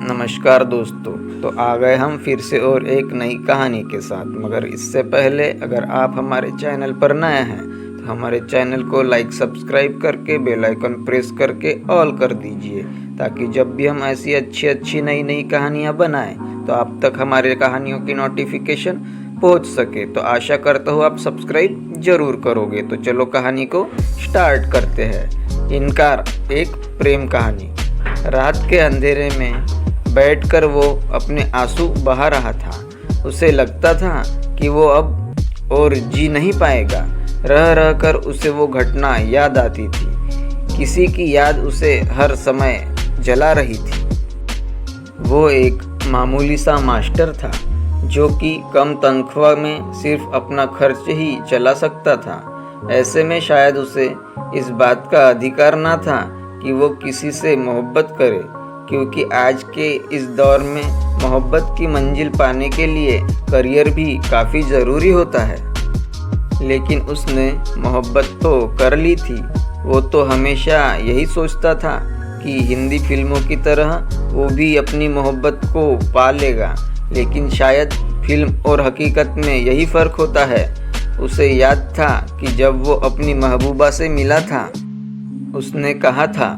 नमस्कार दोस्तों। तो आ गए हम फिर से और एक नई कहानी के साथ। मगर इससे पहले अगर आप हमारे चैनल पर नए हैं तो हमारे चैनल को लाइक सब्सक्राइब करके बेल आइकन प्रेस करके ऑल कर दीजिए, ताकि जब भी हम ऐसी अच्छी नई कहानियाँ बनाएं तो आप तक हमारे कहानियों की नोटिफिकेशन पहुंच सके। तो आशा करता हूँ आप सब्सक्राइब जरूर करोगे। तो चलो कहानी को स्टार्ट करते हैं। इनकार, एक प्रेम कहानी। रात के अंधेरे में बैठकर वो अपने आंसू बहा रहा था। उसे लगता था कि वो अब और जी नहीं पाएगा। रह कर उसे वो घटना याद आती थी। किसी की याद उसे हर समय जला रही थी। वो एक मामूली सा मास्टर था जो कि कम तनख्वाह में सिर्फ अपना खर्च ही चला सकता था। ऐसे में शायद उसे इस बात का अधिकार ना था कि वो किसी से मोहब्बत करे, क्योंकि आज के इस दौर में मोहब्बत की मंजिल पाने के लिए करियर भी काफ़ी ज़रूरी होता है। लेकिन उसने मोहब्बत तो कर ली थी। वो तो हमेशा यही सोचता था कि हिंदी फिल्मों की तरह वो भी अपनी मोहब्बत को पा लेगा। लेकिन शायद फिल्म और हकीकत में यही फ़र्क होता है। उसे याद था कि जब वो अपनी महबूबा से मिला था, उसने कहा था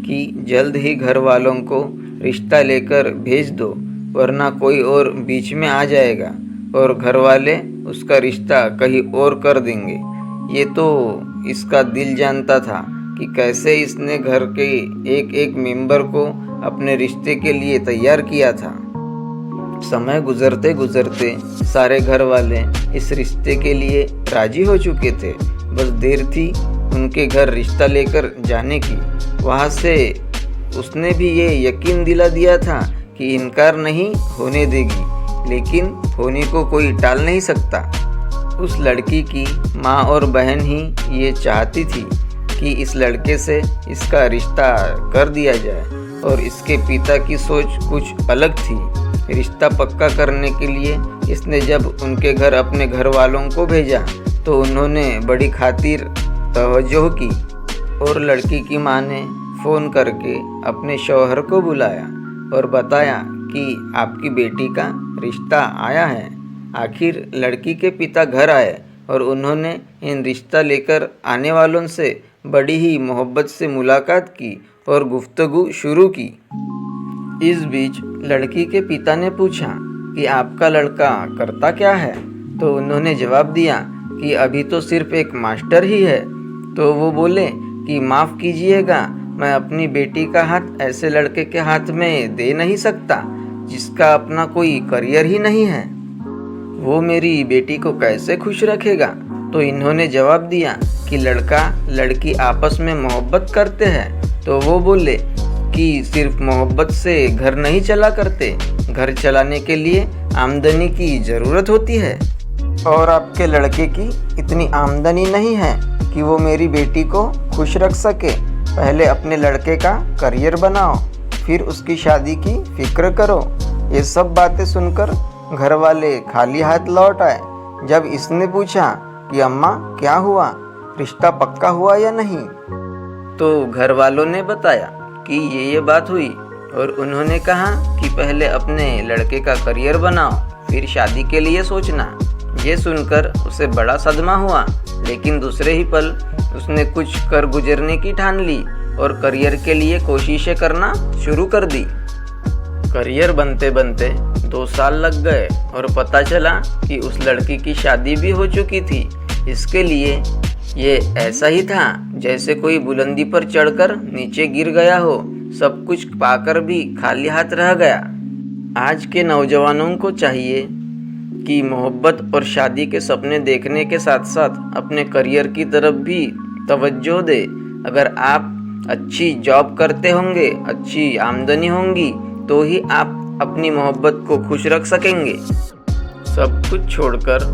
कि जल्द ही घर वालों को रिश्ता लेकर भेज दो, वरना कोई और बीच में आ जाएगा और घर वाले उसका रिश्ता कहीं और कर देंगे। ये तो इसका दिल जानता था कि कैसे इसने घर के एक मेंबर को अपने रिश्ते के लिए तैयार किया था। समय गुजरते गुजरते सारे घर वाले इस रिश्ते के लिए राजी हो चुके थे। बस देर थी उनके घर रिश्ता लेकर जाने की। वहाँ से उसने भी ये यकीन दिला दिया था कि इनकार नहीं होने देगी, लेकिन होने को कोई टाल नहीं सकता। उस लड़की की माँ और बहन ही ये चाहती थी कि इस लड़के से इसका रिश्ता कर दिया जाए, और इसके पिता की सोच कुछ अलग थी। रिश्ता पक्का करने के लिए इसने जब उनके घर अपने घर वालों को भेजा तो उन्होंने बड़ी खातिर तवज्जो की, और लड़की की माँ ने फ़ोन करके अपने शौहर को बुलाया और बताया कि आपकी बेटी का रिश्ता आया है। आखिर लड़की के पिता घर आए और उन्होंने इन रिश्ता लेकर आने वालों से बड़ी ही मोहब्बत से मुलाकात की और गुफ्तगू शुरू की। इस बीच लड़की के पिता ने पूछा कि आपका लड़का करता क्या है, तो उन्होंने जवाब दिया कि अभी तो सिर्फ एक मास्टर ही है। तो वो बोले कि माफ़ कीजिएगा, मैं अपनी बेटी का हाथ ऐसे लड़के के हाथ में दे नहीं सकता जिसका अपना कोई करियर ही नहीं है। वो मेरी बेटी को कैसे खुश रखेगा। तो इन्होंने जवाब दिया कि लड़का लड़की आपस में मोहब्बत करते हैं। तो वो बोले कि सिर्फ मोहब्बत से घर नहीं चला करते, घर चलाने के लिए आमदनी की ज़रूरत होती है, और आपके लड़के की इतनी आमदनी नहीं है कि वो मेरी बेटी को खुश रख सके। पहले अपने लड़के का करियर बनाओ, फिर उसकी शादी की फिक्र करो। ये सब बातें सुनकर घर वाले खाली हाथ लौट आए। जब इसने पूछा कि अम्मा क्या हुआ, रिश्ता पक्का हुआ या नहीं, तो घर वालों ने बताया कि ये बात हुई, और उन्होंने कहा कि पहले अपने लड़के का करियर बनाओ, फिर शादी के लिए सोचना। ये सुनकर उसे बड़ा सदमा हुआ, लेकिन दूसरे ही पल उसने कुछ कर गुजरने की ठान ली और करियर के लिए कोशिशें करना शुरू कर दी। करियर बनते बनते 2 साल लग गए और पता चला कि उस लड़की की शादी भी हो चुकी थी। इसके लिए ये ऐसा ही था जैसे कोई बुलंदी पर चढ़कर नीचे गिर गया हो, सब कुछ पाकर भी खाली हाथ रह गया। आज के नौजवानों को चाहिए कि मोहब्बत और शादी के सपने देखने के साथ साथ अपने करियर की तरफ भी तवज्जो दे। अगर आप अच्छी जॉब करते होंगे, अच्छी आमदनी होंगी, तो ही आप अपनी मोहब्बत को खुश रख सकेंगे। सब कुछ छोड़कर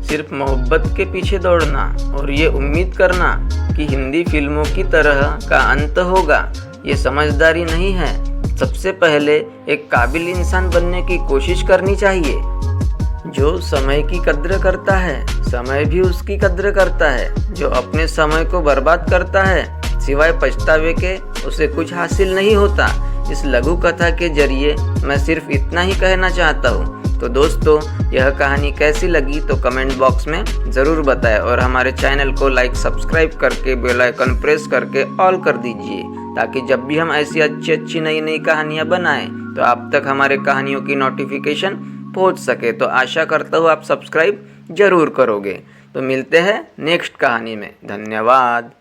सिर्फ मोहब्बत के पीछे दौड़ना और ये उम्मीद करना कि हिंदी फिल्मों की तरह का अंत होगा, ये समझदारी नहीं है। सबसे पहले एक काबिल इंसान बनने की कोशिश करनी चाहिए। जो समय की कद्र करता है, समय भी उसकी कद्र करता है। जो अपने समय को बर्बाद करता है, सिवाय पछतावे के उसे कुछ हासिल नहीं होता। इस लघु कथा के जरिए मैं सिर्फ इतना ही कहना चाहता हूँ। तो दोस्तों, यह कहानी कैसी लगी तो कमेंट बॉक्स में ज़रूर बताएं और हमारे चैनल को लाइक सब्सक्राइब करके बेल आइकन प्रेस करके ऑल कर दीजिए, ताकि जब भी हम ऐसी अच्छी अच्छी नई नई कहानियाँ बनाएं तो आप तक हमारे कहानियों की नोटिफिकेशन पहुंच सके। तो आशा करता हूँ आप सब्सक्राइब ज़रूर करोगे। तो मिलते हैं नेक्स्ट कहानी में। धन्यवाद।